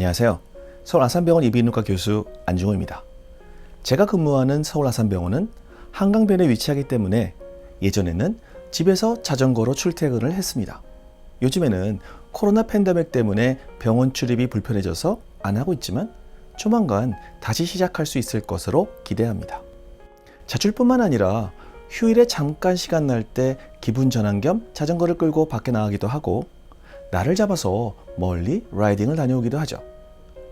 안녕하세요. 서울 아산병원 이비인후과 교수 안중호입니다. 제가 근무하는 서울 아산병원은 한강변에 위치하기 때문에 예전에는 집에서 자전거로 출퇴근을 했습니다. 요즘에는 코로나 팬데믹 때문에 병원 출입이 불편해져서 안 하고 있지만 조만간 다시 시작할 수 있을 것으로 기대합니다. 자출뿐만 아니라 휴일에 잠깐 시간 날 때 기분 전환 겸 자전거를 끌고 밖에 나가기도 하고 날을 잡아서 멀리 라이딩을 다녀오기도 하죠.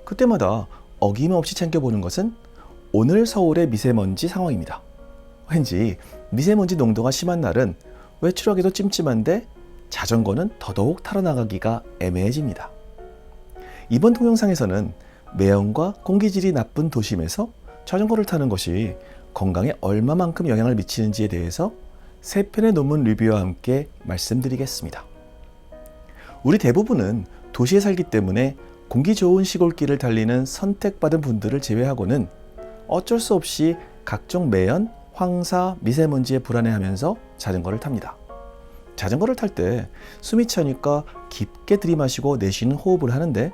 그때마다 어김없이 챙겨보는 것은 오늘 서울의 미세먼지 상황입니다. 왠지 미세먼지 농도가 심한 날은 외출하기도 찜찜한데 자전거는 더더욱 타러 나가기가 애매해집니다. 이번 동영상에서는 매연과 공기질이 나쁜 도심에서 자전거를 타는 것이 건강에 얼마만큼 영향을 미치는지에 대해서 3편의 논문 리뷰와 함께 말씀드리겠습니다. 우리 대부분은 도시에 살기 때문에 공기 좋은 시골길을 달리는 선택받은 분들을 제외하고는 어쩔 수 없이 각종 매연, 황사, 미세먼지에 불안해하면서 자전거를 탑니다. 자전거를 탈 때 숨이 차니까 깊게 들이마시고 내쉬는 호흡을 하는데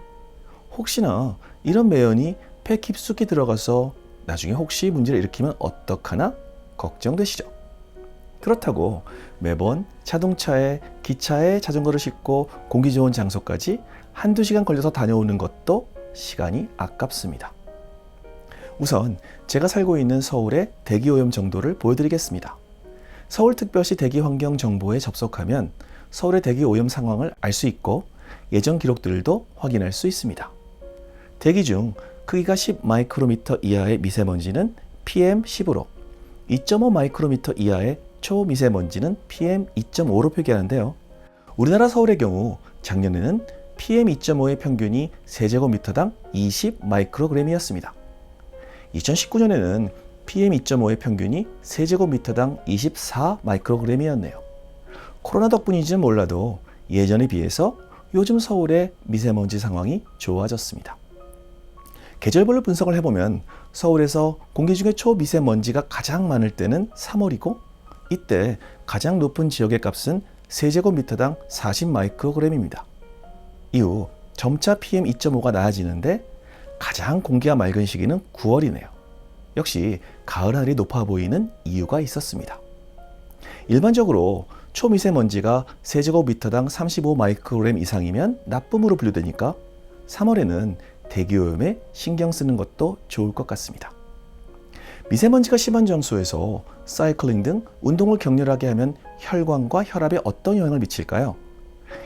혹시나 이런 매연이 폐 깊숙이 들어가서 나중에 혹시 문제를 일으키면 어떡하나 걱정되시죠? 그렇다고 매번 자동차에 기차에 자전거를 싣고 공기 좋은 장소까지 한두 시간 걸려서 다녀오는 것도 시간이 아깝습니다. 우선 제가 살고 있는 서울의 대기오염 정도를 보여드리겠습니다. 서울특별시 대기환경정보에 접속하면 서울의 대기오염 상황을 알 수 있고 예전 기록들도 확인할 수 있습니다. 대기 중 크기가 10 마이크로미터 이하의 미세먼지는 PM10으로 2.5 마이크로미터 이하의 초미세먼지는 PM2.5로 표기하는데요. 우리나라 서울의 경우 작년에는 PM2.5의 평균이 세제곱미터당 20 마이크로그램이었습니다. 2019년에는 PM2.5의 평균이 세제곱미터당 24 마이크로그램이었네요. 코로나 덕분인지는 몰라도 예전에 비해서 요즘 서울의 미세먼지 상황이 좋아졌습니다. 계절별로 분석을 해보면 서울에서 공기 중에 초미세먼지가 가장 많을 때는 3월이고 이때 가장 높은 지역의 값은 세제곱미터당 40 마이크로그램입니다. 이후 점차 PM2.5가 낮아지는데 가장 공기가 맑은 시기는 9월이네요. 역시 가을하늘이 높아 보이는 이유가 있었습니다. 일반적으로 초미세먼지가 세제곱미터당 35 마이크로그램 이상이면 나쁨으로 분류되니까 3월에는 대기오염에 신경 쓰는 것도 좋을 것 같습니다. 미세먼지가 심한 장소에서 사이클링 등 운동을 격렬하게 하면 혈관과 혈압에 어떤 영향을 미칠까요?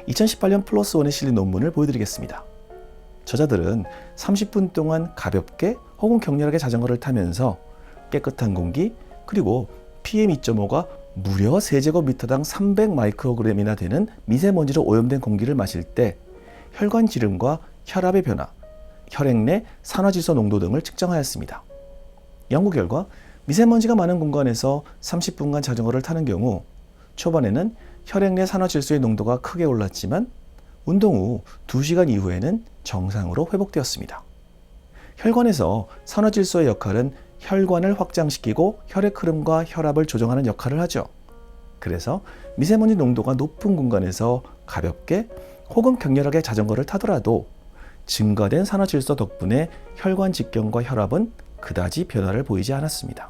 2018년 플러스원에 실린 논문을 보여드리겠습니다. 저자들은 30분 동안 가볍게 혹은 격렬하게 자전거를 타면서 깨끗한 공기 그리고 PM2.5가 무려 세제곱미터당 300 마이크로그램이나 되는 미세먼지로 오염된 공기를 마실 때 혈관 지름과 혈압의 변화, 혈액 내 산화질소 농도 등을 측정하였습니다. 연구 결과 미세먼지가 많은 공간에서 30분간 자전거를 타는 경우 초반에는 혈액 내 산화질소의 농도가 크게 올랐지만 운동 후 2시간 이후에는 정상으로 회복되었습니다. 혈관에서 산화질소의 역할은 혈관을 확장시키고 혈액 흐름과 혈압을 조정하는 역할을 하죠. 그래서 미세먼지 농도가 높은 공간에서 가볍게 혹은 격렬하게 자전거를 타더라도 증가된 산화질소 덕분에 혈관 직경과 혈압은 그다지 변화를 보이지 않았습니다.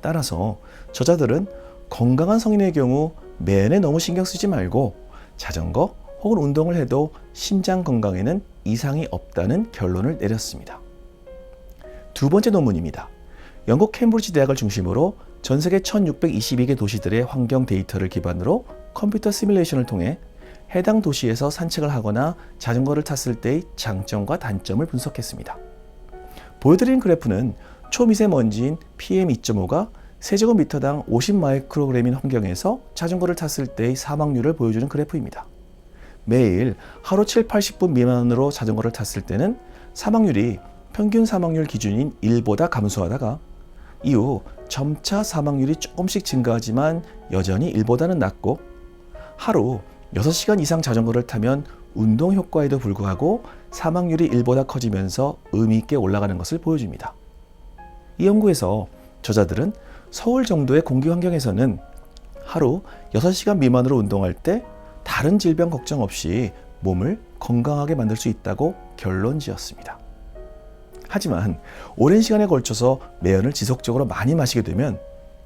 따라서 저자들은 건강한 성인의 경우 매연에 너무 신경 쓰지 말고 자전거 혹은 운동을 해도 심장 건강에는 이상이 없다는 결론을 내렸습니다. 두 번째 논문입니다. 영국 캠브리지 대학을 중심으로 전 세계 1622개 도시들의 환경 데이터를 기반으로 컴퓨터 시뮬레이션을 통해 해당 도시에서 산책을 하거나 자전거를 탔을 때의 장점과 단점을 분석했습니다. 보여드린 그래프는 초미세먼지인 PM2.5가 세제곱미터당 50 마이크로그램인 환경에서 자전거를 탔을 때의 사망률을 보여주는 그래프입니다. 매일 하루 7, 80분 미만으로 자전거를 탔을 때는 사망률이 평균 사망률 기준인 1보다 감소하다가 이후 점차 사망률이 조금씩 증가하지만 여전히 1보다는 낮고 하루 6시간 이상 자전거를 타면 운동 효과에도 불구하고 사망률이 1보다 커지면서 의미 있게 올라가는 것을 보여줍니다. 이 연구에서 저자들은 서울 정도의 공기 환경에서는 하루 6시간 미만으로 운동할 때 다른 질병 걱정 없이 몸을 건강하게 만들 수 있다고 결론 지었습니다. 하지만 오랜 시간에 걸쳐서 매연을 지속적으로 많이 마시게 되면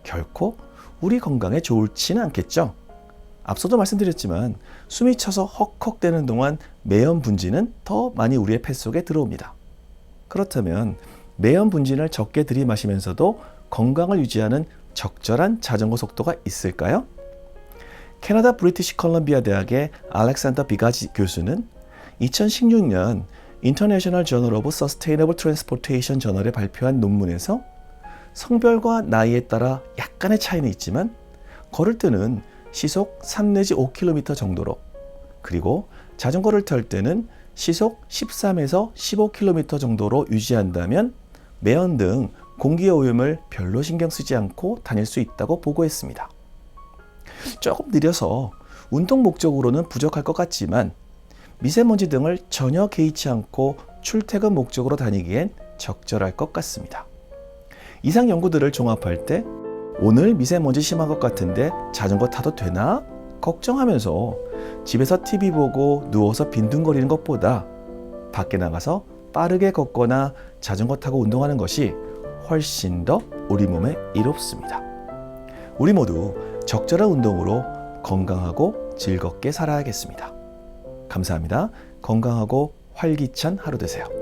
결코 우리 건강에 좋지는 않겠죠. 앞서도 말씀드렸지만 숨이 차서 헉헉대는 동안 매연 분진은 더 많이 우리의 폐 속에 들어옵니다. 그렇다면 매연 분진을 적게 들이마시면서도 건강을 유지하는 적절한 자전거 속도가 있을까요? 캐나다 브리티시 컬럼비아 대학의 알렉산더 비가지 교수는 2016년 인터내셔널 저널 오브 서스테이너블 트랜스포테이션 저널에 발표한 논문에서 성별과 나이에 따라 약간의 차이는 있지만 걸을 때는 시속 3 내지 5km 정도로, 그리고 자전거를 탈 때는 시속 13에서 15km 정도로 유지한다면 매연 등 공기의 오염을 별로 신경 쓰지 않고 다닐 수 있다고 보고했습니다. 조금 느려서 운동 목적으로는 부족할 것 같지만 미세먼지 등을 전혀 개의치 않고 출퇴근 목적으로 다니기엔 적절할 것 같습니다. 이상 연구들을 종합할 때 오늘 미세먼지 심한 것 같은데 자전거 타도 되나? 걱정하면서 집에서 TV 보고 누워서 빈둥거리는 것보다 밖에 나가서 빠르게 걷거나 자전거 타고 운동하는 것이 훨씬 더 우리 몸에 이롭습니다. 우리 모두 적절한 운동으로 건강하고 즐겁게 살아야겠습니다. 감사합니다. 건강하고 활기찬 하루 되세요.